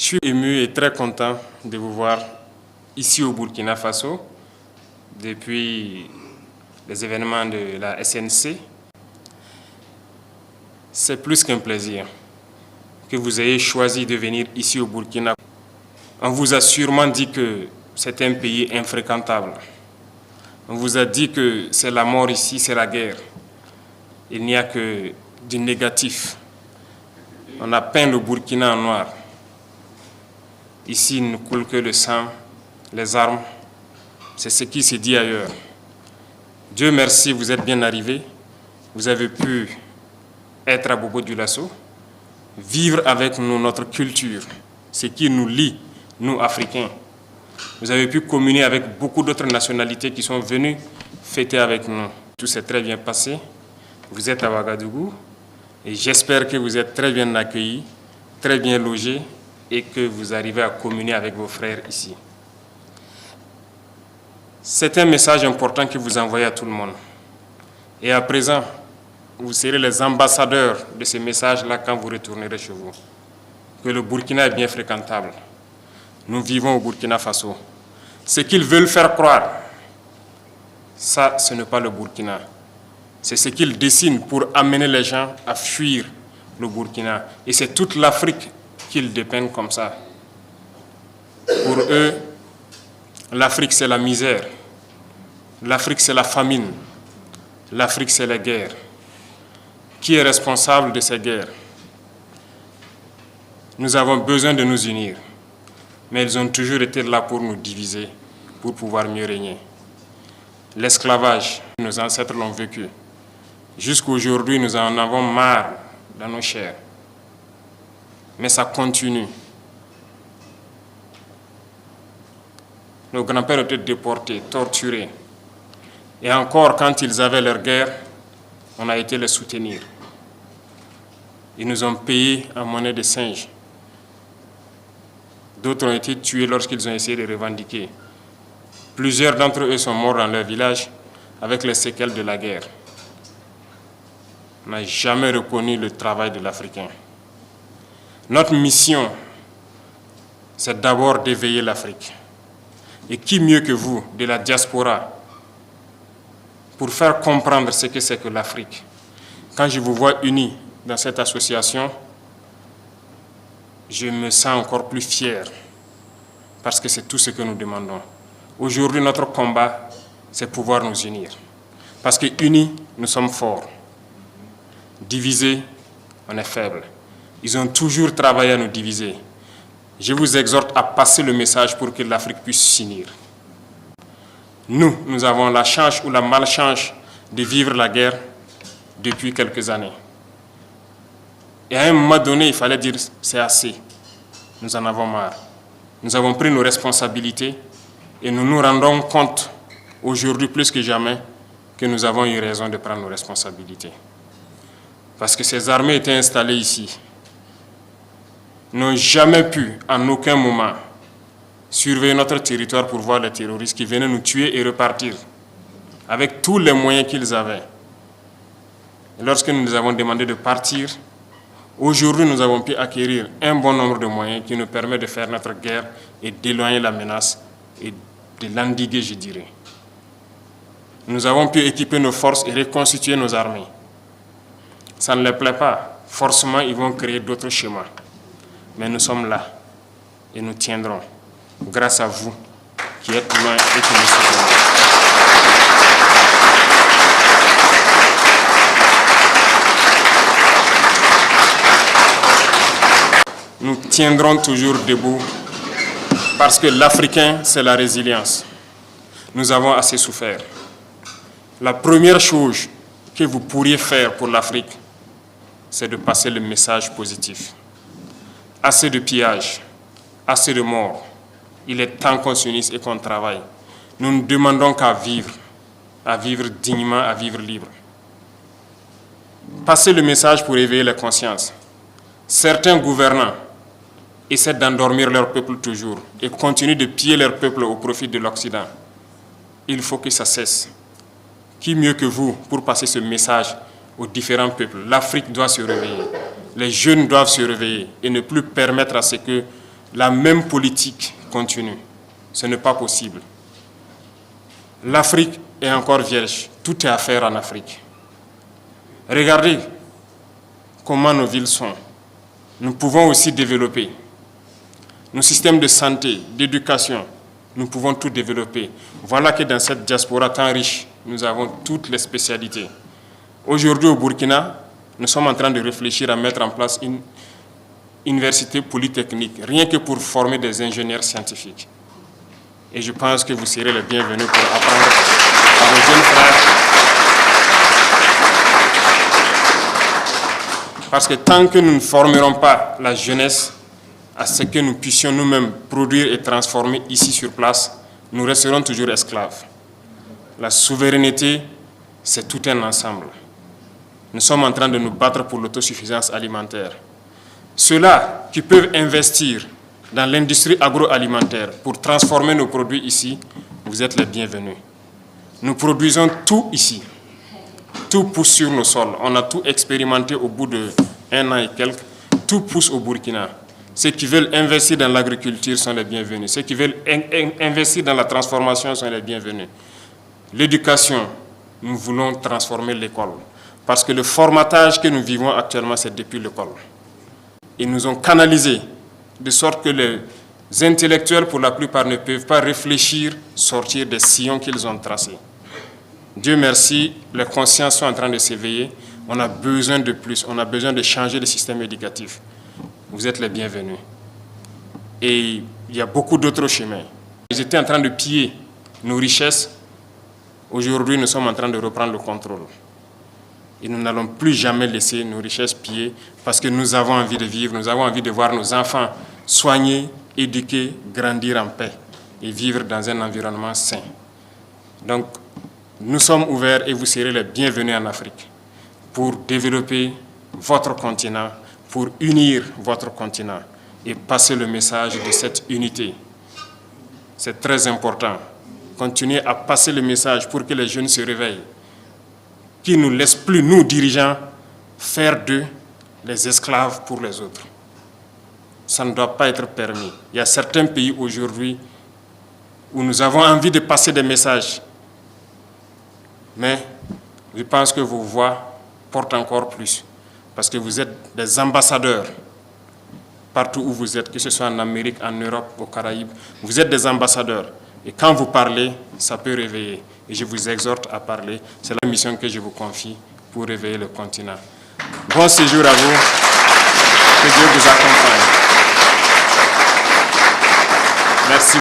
Je suis ému et très content de vous voir ici au Burkina Faso depuis les événements de la SNC. C'est plus qu'un plaisir que vous ayez choisi de venir ici au Burkina. On vous a sûrement dit que c'est un pays infréquentable. On vous a dit que c'est la mort ici, c'est la guerre. Il n'y a que du négatif. On a peint le Burkina en noir. Ici, il ne coule que le sang, les armes. C'est ce qui se dit ailleurs. Dieu merci, vous êtes bien arrivés. Vous avez pu être à Bobo-Dioulasso, vivre avec nous notre culture, ce qui nous lie, nous, Africains. Vous avez pu communier avec beaucoup d'autres nationalités qui sont venues fêter avec nous. Tout s'est très bien passé. Vous êtes à Ouagadougou et j'espère que vous êtes très bien accueillis, très bien logés et que vous arrivez à communier avec vos frères ici. C'est un message important que vous envoyez à tout le monde. Et à présent, vous serez les ambassadeurs de ce message-là quand vous retournerez chez vous. Que le Burkina est bien fréquentable. Nous vivons au Burkina Faso. Ce qu'ils veulent faire croire, ça, ce n'est pas le Burkina. C'est ce qu'ils dessinent pour amener les gens à fuir le Burkina. Et c'est toute l'Afrique qu'ils dépeignent comme ça. Pour eux, l'Afrique, c'est la misère. L'Afrique, c'est la famine. L'Afrique, c'est la guerre. Qui est responsable de ces guerres? Nous avons besoin de nous unir. Mais ils ont toujours été là pour nous diviser, pour pouvoir mieux régner. L'esclavage, nos ancêtres l'ont vécu. Jusqu'aujourd'hui, nous en avons marre dans nos chairs. Mais ça continue. Nos grands-pères étaient déportés, torturés. Et encore, quand ils avaient leur guerre, on a été les soutenir. Ils nous ont payé en monnaie de singe. D'autres ont été tués lorsqu'ils ont essayé de revendiquer. Plusieurs d'entre eux sont morts dans leur village avec les séquelles de la guerre. On n'a jamais reconnu le travail de l'Africain. Notre mission, c'est d'abord d'éveiller l'Afrique. Et qui mieux que vous, de la diaspora, pour faire comprendre ce que c'est que l'Afrique. Quand je vous vois unis dans cette association, je me sens encore plus fier, parce que c'est tout ce que nous demandons. Aujourd'hui, notre combat, c'est pouvoir nous unir. Parce que unis, nous sommes forts. Divisés, on est faible. Ils ont toujours travaillé à nous diviser. Je vous exhorte à passer le message pour que l'Afrique puisse s'unir. Nous avons la chance ou la malchance de vivre la guerre depuis quelques années. Et à un moment donné, il fallait dire c'est assez. Nous en avons marre. Nous avons pris nos responsabilités et nous nous rendons compte aujourd'hui plus que jamais que nous avons eu raison de prendre nos responsabilités. Parce que ces armées étaient installées ici, n'ont jamais pu, en aucun moment, surveiller notre territoire pour voir les terroristes qui venaient nous tuer et repartir, avec tous les moyens qu'ils avaient. Et lorsque nous les avons demandé de partir, aujourd'hui nous avons pu acquérir un bon nombre de moyens qui nous permettent de faire notre guerre et d'éloigner la menace et de l'endiguer, je dirais. Nous avons pu équiper nos forces et reconstituer nos armées. Ça ne les plaît pas. Forcément, ils vont créer d'autres schémas. Mais nous sommes là et nous tiendrons grâce à vous qui êtes loin et qui nous soutenez. Nous tiendrons toujours debout parce que l'Africain, c'est la résilience. Nous avons assez souffert. La première chose que vous pourriez faire pour l'Afrique, c'est de passer le message positif. Assez de pillages, assez de morts. Il est temps qu'on s'unisse et qu'on travaille. Nous ne demandons qu'à vivre dignement, à vivre libre. Passez le message pour éveiller les consciences. Certains gouvernants essaient d'endormir leur peuple toujours et continuent de piller leur peuple au profit de l'Occident. Il faut que ça cesse. Qui mieux que vous pour passer ce message aux différents peuples? L'Afrique doit se réveiller. Les jeunes doivent se réveiller et ne plus permettre à ce que la même politique continue. Ce n'est pas possible. L'Afrique est encore vierge. Tout est à faire en Afrique. Regardez comment nos villes sont. Nous pouvons aussi développer. Nos systèmes de santé, d'éducation, nous pouvons tout développer. Voilà que dans cette diaspora tant riche, nous avons toutes les spécialités. Aujourd'hui au Burkina, nous sommes en train de réfléchir à mettre en place une université polytechnique, rien que pour former des ingénieurs scientifiques. Et je pense que vous serez les bienvenus pour apprendre à vos jeunes frères. Parce que tant que nous ne formerons pas la jeunesse à ce que nous puissions nous-mêmes produire et transformer ici sur place, nous resterons toujours esclaves. La souveraineté, c'est tout un ensemble. Nous sommes en train de nous battre pour l'autosuffisance alimentaire. Ceux-là qui peuvent investir dans l'industrie agroalimentaire pour transformer nos produits ici, vous êtes les bienvenus. Nous produisons tout ici. Tout pousse sur nos sols. On a tout expérimenté au bout d'1 an et quelques. Tout pousse au Burkina. Ceux qui veulent investir dans l'agriculture sont les bienvenus. Ceux qui veulent investir dans la transformation sont les bienvenus. L'éducation, nous voulons transformer l'école. Parce que le formatage que nous vivons actuellement, c'est depuis l'école. Ils nous ont canalisés, de sorte que les intellectuels, pour la plupart, ne peuvent pas réfléchir, sortir des sillons qu'ils ont tracés. Dieu merci, les consciences sont en train de s'éveiller. On a besoin de plus, on a besoin de changer le système éducatif. Vous êtes les bienvenus. Et il y a beaucoup d'autres chemins. Ils étaient en train de piller nos richesses. Aujourd'hui, nous sommes en train de reprendre le contrôle. Et nous n'allons plus jamais laisser nos richesses piller parce que nous avons envie de vivre, nous avons envie de voir nos enfants soignés, éduqués, grandir en paix et vivre dans un environnement sain. Donc, nous sommes ouverts et vous serez les bienvenus en Afrique pour développer votre continent, pour unir votre continent et passer le message de cette unité. C'est très important. Continuez à passer le message pour que les jeunes se réveillent, qui ne nous laissent plus, nous dirigeants, faire d'eux les esclaves pour les autres. Ça ne doit pas être permis. Il y a certains pays aujourd'hui où nous avons envie de passer des messages. Mais je pense que vos voix portent encore plus. Parce que vous êtes des ambassadeurs partout où vous êtes, que ce soit en Amérique, en Europe, aux Caraïbes. Vous êtes des ambassadeurs. Et quand vous parlez, ça peut réveiller. Et je vous exhorte à parler. C'est la mission que je vous confie pour réveiller le continent. Bon séjour à vous. Que Dieu vous accompagne. Merci.